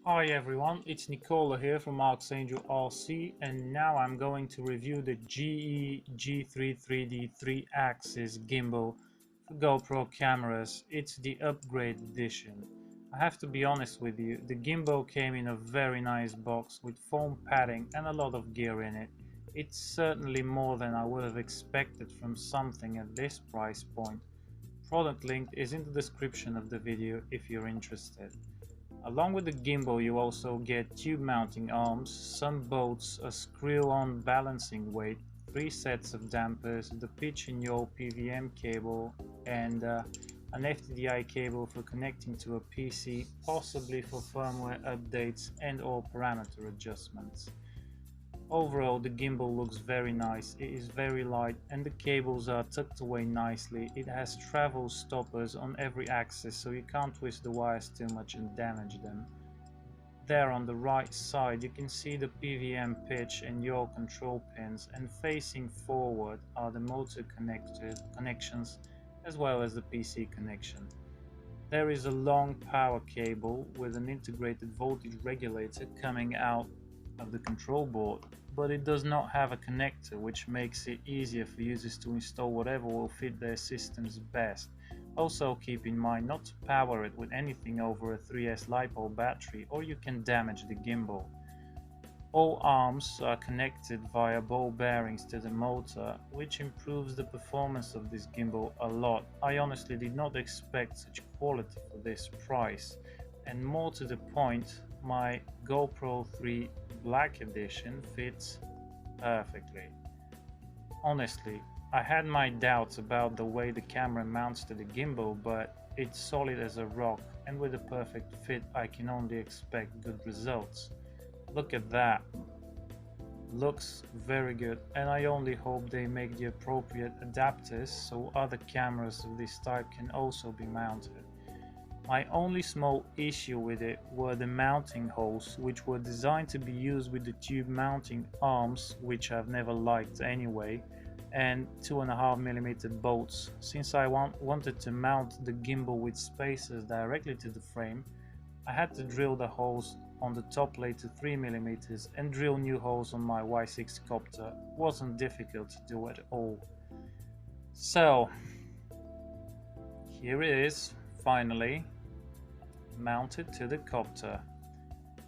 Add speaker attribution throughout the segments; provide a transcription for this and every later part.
Speaker 1: Hi everyone, it's Nicola here from ArxangelRC, and now I'm going to review the GiYi G3-3D 3-axis gimbal for GoPro cameras. It's the upgrade edition. I have to be honest with you, the gimbal came in a very nice box with foam padding and a lot of gear in it. It's certainly more than I would have expected from something at this price point. Product link is in the description of the video if you're interested. Along with the gimbal you also get tube mounting arms, some bolts, a screw-on balancing weight, 3 sets of dampers, the pitch and yaw PVM cable, and an FTDI cable for connecting to a PC, possibly for firmware updates and or parameter adjustments. Overall, the gimbal looks very nice, it is very light and the cables are tucked away nicely. It has travel stoppers on every axis so you can't twist the wires too much and damage them. There on the right side you can see the PVM pitch and yaw control pins, and facing forward are the motor connections as well as the PC connection. There is a long power cable with an integrated voltage regulator coming out of the control board, but it does not have a connector, which makes it easier for users to install whatever will fit their systems best. Also keep in mind not to power it with anything over a 3S LiPo battery or you can damage the gimbal. All arms are connected via ball bearings to the motor, which improves the performance of this gimbal a lot. I honestly did not expect such quality for this price, and more to the point, my GoPro 3 Black Edition fits perfectly. Honestly, I had my doubts about the way the camera mounts to the gimbal, but it's solid as a rock, and with a perfect fit I can only expect good results. Look at that. Looks very good, and I only hope they make the appropriate adapters so other cameras of this type can also be mounted. My only small issue with it were the mounting holes, which were designed to be used with the tube mounting arms, which I've never liked anyway, and 2.5mm bolts. Since I wanted to mount the gimbal with spacers directly to the frame, I had to drill the holes on the top plate to 3mm and drill new holes on my Y6 copter. Wasn't difficult to do at all. So here it is, finally mounted to the copter.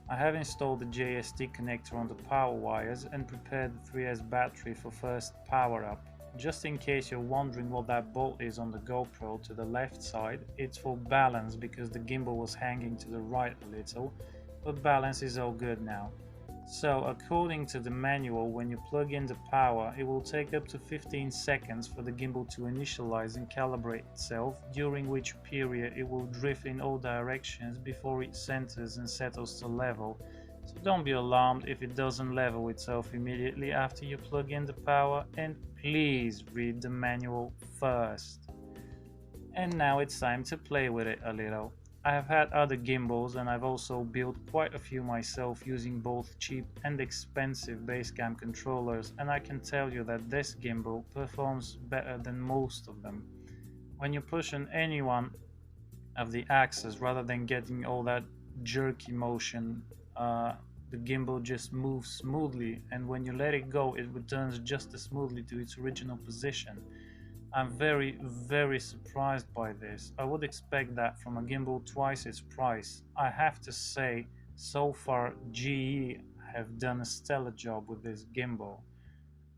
Speaker 1: I have installed the JST connector on the power wires and prepared the 3S battery for first power up. Just in case you're wondering what that bolt is on the GoPro to the left side, it's for balance because the gimbal was hanging to the right a little, but balance is all good now. So according to the manual, when you plug in the power, it will take up to 15 seconds for the gimbal to initialize and calibrate itself, during which period it will drift in all directions before it centers and settles to level. So don't be alarmed if it doesn't level itself immediately after you plug in the power, and please read the manual first. And now it's time to play with it a little. I have had other gimbals and I've also built quite a few myself using both cheap and expensive Basecamp controllers, and I can tell you that this gimbal performs better than most of them. When you push on any one of the axes rather than getting all that jerky motion, the gimbal just moves smoothly, and when you let it go it returns just as smoothly to its original position. I'm very surprised by this. I would expect that from a gimbal twice its price. I have to say, so far GE have done a stellar job with this gimbal.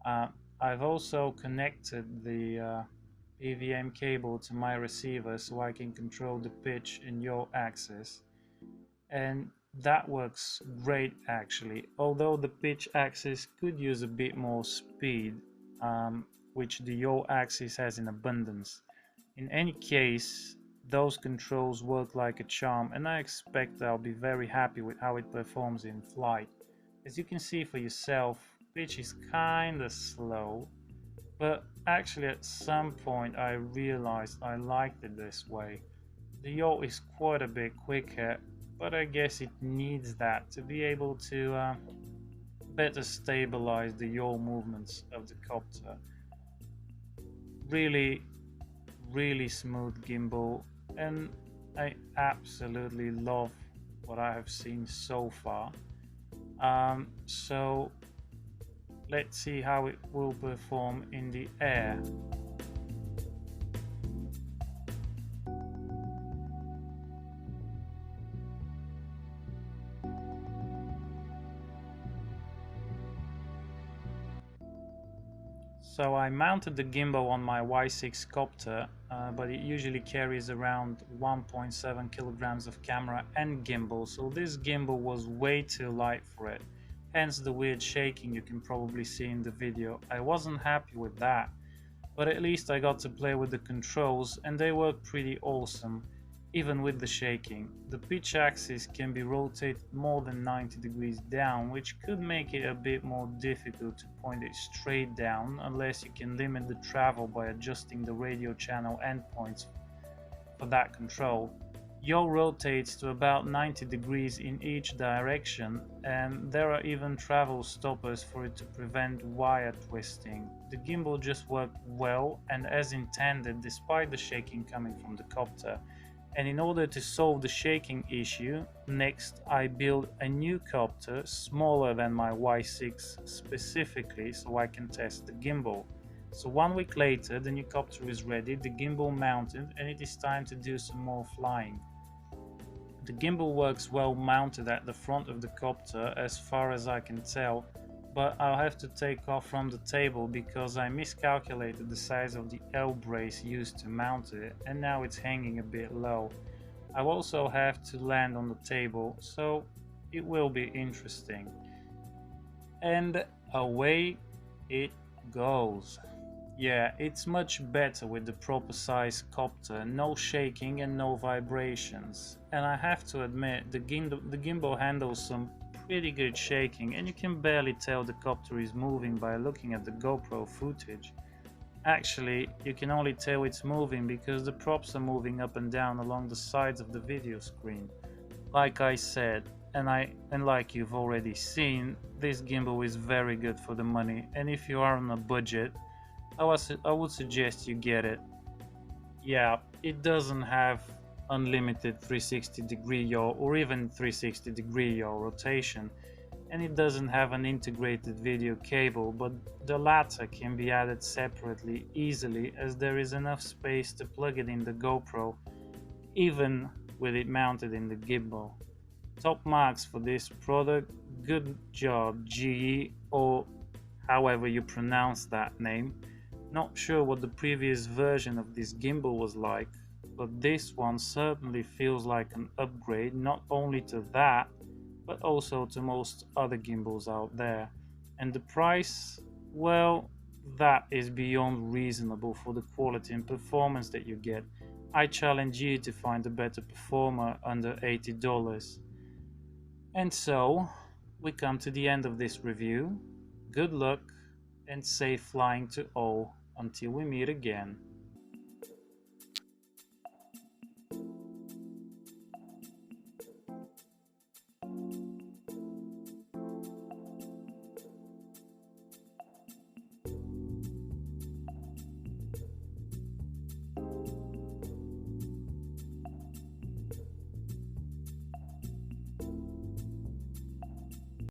Speaker 1: I've also connected the PVM cable to my receiver so I can control the pitch and yaw axis, and that works great actually, although the pitch axis could use a bit more speed, which the yaw axis has in abundance. In any case, those controls work like a charm, and I expect I'll be very happy with how it performs in flight. As you can see for yourself, pitch is kinda slow, but actually at some point I realized I liked it this way. The yaw is quite a bit quicker, but I guess it needs that to be able to better stabilize the yaw movements of the copter. Really smooth gimbal, and I absolutely love what I have seen so far. So let's see how it will perform in the air. So I mounted the gimbal on my Y6 copter, but it usually carries around 1.7 kilograms of camera and gimbal, so this gimbal was way too light for it, hence the weird shaking you can probably see in the video. I wasn't happy with that, but at least I got to play with the controls and they work pretty awesome, even with the shaking. The pitch axis can be rotated more than 90 degrees down, which could make it a bit more difficult to point it straight down unless you can limit the travel by adjusting the radio channel endpoints for that control. Yaw rotates to about 90 degrees in each direction, and there are even travel stoppers for it to prevent wire twisting. The gimbal just worked well and as intended despite the shaking coming from the copter. And in order to solve the shaking issue, next I built a new copter smaller than my Y6 specifically so I can test the gimbal. So 1 week later the new copter is ready, the gimbal mounted, and it is time to do some more flying. The gimbal works well mounted at the front of the copter as far as I can tell, but I'll have to take off from the table because I miscalculated the size of the L brace used to mount it and now it's hanging a bit low. I'll also have to land on the table, so it will be interesting. And away it goes. Yeah, it's much better with the proper size copter, no shaking and no vibrations. And I have to admit, the gimbal handles some pretty good shaking, and you can barely tell the copter is moving by looking at the GoPro footage. Actually, you can only tell it's moving because the props are moving up and down along the sides of the video screen. Like I said, and like you've already seen, this gimbal is very good for the money, and if you are on a budget, I would suggest you get it. Yeah, it doesn't have unlimited 360-degree yaw or even 360-degree yaw rotation, and it doesn't have an integrated video cable, but the latter can be added separately easily as there is enough space to plug it in the GoPro, even with it mounted in the gimbal. Top marks for this product. Good job, JiYi, or however you pronounce that name. Not sure what the previous version of this gimbal was like, but this one certainly feels like an upgrade not only to that, but also to most other gimbals out there. And the price, well, that is beyond reasonable for the quality and performance that you get. I challenge you to find a better performer under $80. And so, we come to the end of this review. Good luck and safe flying to all until we meet again.